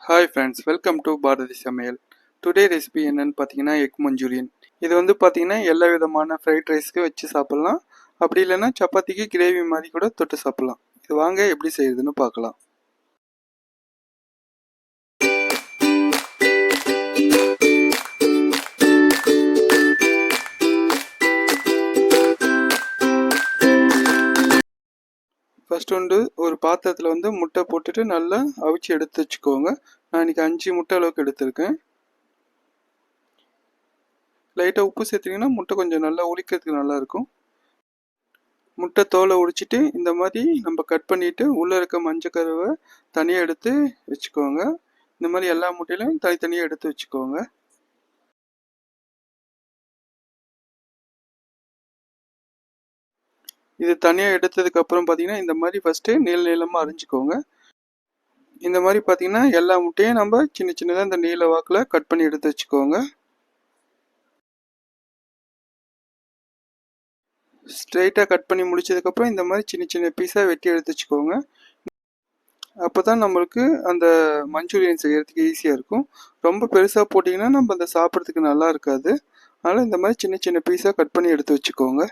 Hi friends, welcome to Bharathi சமையல். Today recipe என்னன்னு பார்த்தீங்கன்னா எக் மஞ்சூரியன். இது வந்து பார்த்தீங்கன்னா எல்லா விதமான ஃப்ரைட் ரைஸ்க்கு வச்சு சாப்பிட்லாம். அப்படி இல்லைன்னா சப்பாத்திக்கு கிரேவி மாதிரி கூட தொட்டு சாப்பிட்லாம். இது வாங்க எப்படி செய்யுதுன்னு பார்க்கலாம். ஃபர்ஸ்ட் வந்து ஒரு பாத்திரத்தில் வந்து முட்டை போட்டுட்டு நல்லா அவிச்சு எடுத்து வச்சுக்கோங்க. நான் இன்னைக்கு 5 முட்டை அளவுக்கு எடுத்திருக்கேன். லைட்டாக உப்பு சேர்த்திங்கன்னா முட்டை கொஞ்சம் நல்லா உரிக்கிறதுக்கு நல்லாயிருக்கும். முட்டை தோலை உரிச்சிட்டு இந்த மாதிரி நம்ம கட் பண்ணிவிட்டு உள்ளே இருக்க மஞ்சக்கருவை தனியாக எடுத்து வச்சுக்கோங்க. இந்த மாதிரி எல்லா முட்டையிலையும் தனித்தனியாக எடுத்து வச்சுக்கோங்க. இது தனியாக எடுத்ததுக்கப்புறம் பார்த்தீங்கன்னா இந்த மாதிரி ஃபஸ்ட்டு நீளமாக அரிஞ்சிக்கோங்க. இந்த மாதிரி பார்த்தீங்கன்னா எல்லா முட்டையும் நம்ம சின்ன சின்னதாக இந்த நீல வாக்கில் கட் பண்ணி எடுத்து வச்சுக்கோங்க. ஸ்ட்ரைட்டாக கட் பண்ணி முடிச்சதுக்கப்புறம் இந்த மாதிரி சின்ன சின்ன பீஸாக வெட்டி எடுத்து வச்சுக்கோங்க. அப்போ தான் நம்மளுக்கு அந்த மஞ்சூரியன் செய்கிறதுக்கு ஈஸியாக இருக்கும். ரொம்ப பெருசாக போட்டிங்கன்னா நம்ம அந்த சாப்பிட்றதுக்கு நல்லா இருக்காது. அதனால் இந்த மாதிரி சின்ன சின்ன பீஸாக கட் பண்ணி எடுத்து வச்சுக்கோங்க.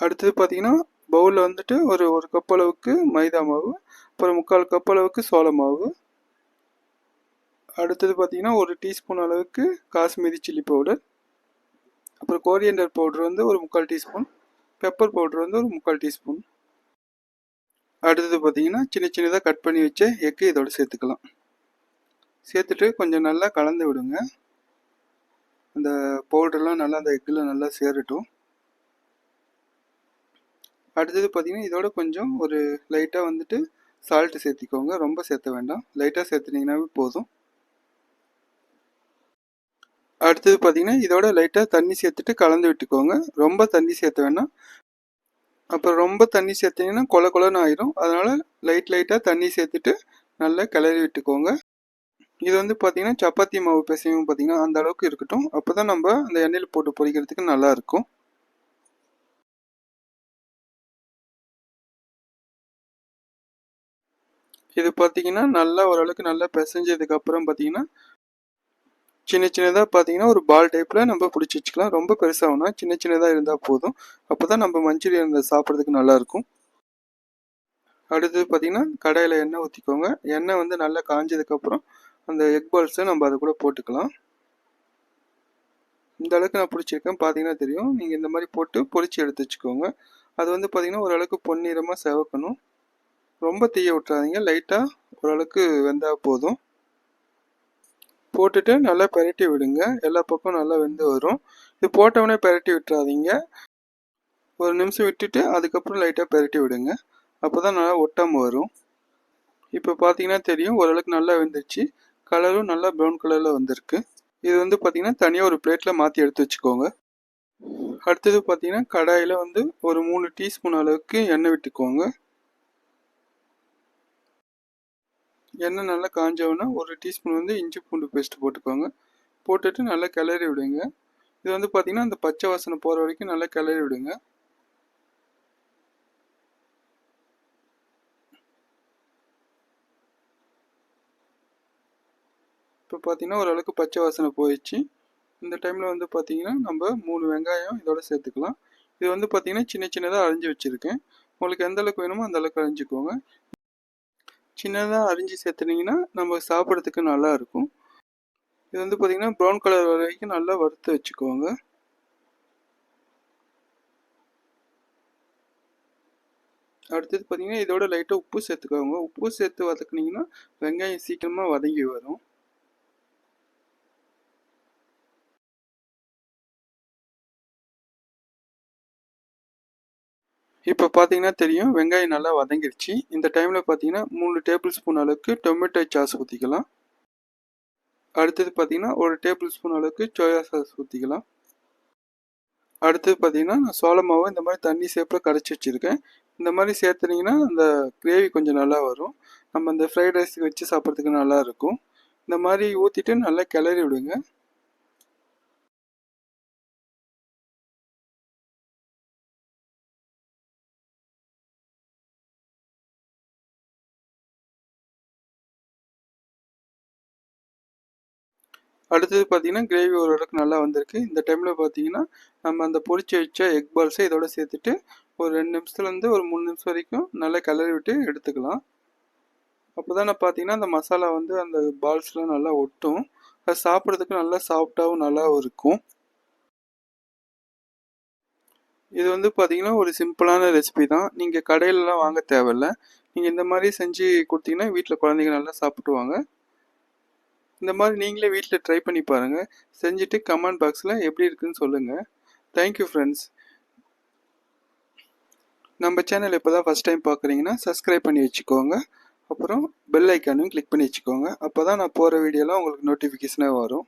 அடுத்தது பார்த்தீங்கன்னா பவுலில் வந்துட்டு ஒரு கப் அளவுக்கு மைதா மாவு, அப்புறம் 3/4 கப் அளவுக்கு சோள மாவு, அடுத்தது பார்த்தீங்கன்னா 1 டீஸ்பூன் அளவுக்கு காஷ்மீரி சில்லி பவுடர், அப்புறம் கோரியண்டர் பவுடர் வந்து ஒரு 3/4 டீஸ்பூன், பெப்பர் பவுடர் வந்து ஒரு 3/4 டீஸ்பூன். அடுத்தது பார்த்தீங்கன்னா சின்ன சின்னதாக கட் பண்ணி வச்ச எக்கு இதோட சேர்த்துக்கலாம். சேர்த்துட்டு கொஞ்சம் நல்லா கலந்து விடுங்க. அந்த பவுடர்லாம் நல்லா அந்த எக்கில் நல்லா சேரட்டும். அடுத்தது பார்த்தீங்கன்னா இதோட கொஞ்சம் ஒரு லைட்டாக வந்துட்டு சால்ட்டு சேர்த்திக்கோங்க. ரொம்ப சேர்த்த வேண்டாம், லைட்டாக சேர்த்துனீங்கன்னாவே போதும். அடுத்தது பார்த்தீங்கன்னா இதோட லைட்டாக தண்ணி சேர்த்துட்டு கலந்து விட்டுக்கோங்க. ரொம்ப தண்ணி சேர்த்த வேண்டாம், அப்புறம் ரொம்ப தண்ணி சேர்த்திங்கன்னா கொல கொலன்னு ஆயிரும். அதனால் லைட்டாக தண்ணி சேர்த்துட்டு நல்லா கிளறி விட்டுக்கோங்க. இது வந்து பார்த்தீங்கன்னா சப்பாத்தி மாவு பிசையும் பார்த்தீங்கன்னா அந்த அளவுக்கு இருக்கட்டும். அப்போ தான் நம்ம அந்த எண்ணெயில் போட்டு பொரிக்கிறதுக்கு நல்லா இருக்கும். இது பார்த்தீங்கன்னா நல்லா ஓரளவுக்கு நல்லா பிசைஞ்சதுக்கப்புறம் பார்த்தீங்கன்னா சின்ன சின்னதாக பார்த்தீங்கன்னா ஒரு பால் டைப்பில் நம்ம பிடிச்சி வச்சுக்கலாம். ரொம்ப பெருசாகனா சின்ன சின்னதாக இருந்தால் போதும். அப்போ தான் நம்ம மஞ்சூரியன் சாப்பிட்றதுக்கு நல்லாயிருக்கும். அடுத்தது பார்த்தீங்கன்னா கடாயில் எண்ணெய் ஊற்றிக்கோங்க. எண்ணெய் வந்து நல்லா காஞ்சதுக்கப்புறம் அந்த எக் பால்ஸை நம்ம அதை கூட போட்டுக்கலாம். இந்த அளவுக்கு நான் பிடிச்சிருக்கேன், பார்த்தீங்கன்னா தெரியும். நீங்கள் இந்த மாதிரி போட்டு பொரிச்சு எடுத்து வச்சுக்கோங்க. அது வந்து பார்த்தீங்கன்னா ஓரளவுக்கு பொன்னிறமாக செவக்கணும். ரொம்ப தீய விட்டுறாதீங்க, லைட்டாக ஓரளவுக்கு வெந்தால் போதும். போட்டுட்டு நல்லா பெரட்டி விடுங்க. எல்லா பக்கம் நல்லா வெந்து வரும். இது போட்டவுடனே பெரட்டி விட்டுறாதீங்க. ஒரு நிமிஷம் விட்டுட்டு அதுக்கப்புறம் லைட்டாக பெரட்டி விடுங்க. அப்போ தான் நல்லா ஒட்டாமல் வரும். இப்போ பார்த்தீங்கன்னா தெரியும், ஓரளவுக்கு நல்லா வெந்துருச்சு. கலரும் நல்லா ப்ரௌன் கலரில் வந்திருக்கு. இது வந்து பார்த்தீங்கன்னா தனியாக ஒரு பிளேட்டில் மாற்றி எடுத்து வச்சுக்கோங்க. அடுத்தது பார்த்தீங்கன்னா கடாயில் வந்து ஒரு 3 டீஸ்பூன் அளவுக்கு எண்ணெய் விட்டுக்கோங்க. எண்ணெய் நல்லா காஞ்சவுன்னா ஒரு டீஸ்பூன் வந்து இஞ்சி பூண்டு பேஸ்ட் போட்டுக்கோங்க. போட்டுட்டு நல்லா கிளறி விடுங்க. இது வந்து பார்த்தீங்கன்னா அந்த பச்சை வாசனை போகிற வரைக்கும் நல்லா கிளறி விடுங்க. இப்போ பார்த்தீங்கன்னா ஓரளவுக்கு பச்சை வாசனை போயிடுச்சு. இந்த டைமில் வந்து பார்த்தீங்கன்னா நம்ம 3 வெங்காயம் இதோட சேர்த்துக்கலாம். இது வந்து பார்த்தீங்கன்னா சின்ன சின்னதாக அரிஞ்சு வச்சுருக்கேன். உங்களுக்கு எந்த அளவுக்கு வேணுமோ அந்த அளவுக்கு அரிஞ்சிக்கோங்க. சின்னதாக அரிஞ்சு சேர்த்துனீங்கன்னா நம்ம சாப்பிட்றதுக்கு நல்லா இருக்கும். இது வந்து பார்த்தீங்கன்னா ப்ரௌன் கலர் வரைக்கும் நல்லா வறுத்து வச்சுக்கோங்க. அடுத்தது பார்த்தீங்கன்னா இதோட லைட்டாக உப்பு சேர்த்துக்கோங்க. உப்பு சேர்த்து வதக்குனீங்கன்னா வெங்காயம் சீக்கிரமாக வதங்கி வரும். இப்போ பார்த்தீங்கன்னா தெரியும், வெங்காயம் நல்லா வதங்கிடுச்சு. இந்த டைமில் பார்த்தீங்கன்னா 3 டேபிள் ஸ்பூன் அளவுக்கு டொமேட்டோ சாஸ் ஊற்றிக்கலாம். அடுத்தது பார்த்தீங்கன்னா 1 டேபிள் ஸ்பூன் அளவுக்கு சோயா சாஸ் ஊற்றிக்கலாம். அடுத்தது பார்த்தீங்கன்னா நான் சோள மாவை இந்த மாதிரி தண்ணி சேப்பில் கரைச்சி வச்சுருக்கேன். இந்த மாதிரி சேர்த்துனீங்கன்னா அந்த கிரேவி கொஞ்சம் நல்லா வரும். நம்ம அந்த ஃப்ரைட் ரைஸ்க்கு வச்சு சாப்பிட்றதுக்கு நல்லா இருக்கும். இந்த மாதிரி ஊற்றிட்டு நல்லா கிளறி விடுங்க. அடுத்தது பார்த்தீங்கன்னா கிரேவி ஓரளவுக்கு நல்லா வந்திருக்கு. இந்த டைமில் பார்த்தீங்கன்னா நம்ம அந்த பொரிச்சு வச்ச எக் பால்ஸை இதோட சேர்த்துட்டு ஒரு 2 நிமிஷத்துலேருந்து ஒரு 3 நிமிஷம் வரைக்கும் நல்லா கிளறி விட்டு எடுத்துக்கலாம். அப்போ தான் பார்த்தீங்கன்னா அந்த மசாலா வந்து அந்த பால்ஸ்லாம் நல்லா ஒட்டும். அது சாப்பிட்றதுக்கு நல்லா சாஃப்டாகவும் நல்லாவும் இருக்கும். இது வந்து பார்த்தீங்கன்னா ஒரு சிம்பிளான ரெசிபி தான். நீங்கள் கடையிலலாம் வாங்க தேவையில்ல. நீங்கள் இந்த மாதிரி செஞ்சு கொடுத்தீங்கன்னா வீட்டில் குழந்தைங்க நல்லா சாப்பிடுவாங்க. இந்த மாதிரி நீங்களே வீட்டில் ட்ரை பண்ணி பாருங்கள். செஞ்சுட்டு கமெண்ட் பாக்ஸில் எப்படி இருக்குன்னு சொல்லுங்கள். Thank you friends. நம்ம சேனல் இப்போ தான் ஃபஸ்ட் டைம் பார்க்குறீங்கன்னா சப்ஸ்கிரைப் பண்ணி வச்சுக்கோங்க. அப்புறம் பெல் ஐக்கானையும் கிளிக் பண்ணி வச்சுக்கோங்க. அப்போ தான் நான் போகிற வீடியோலாம் உங்களுக்கு நோட்டிஃபிகேஷனாக வரும்.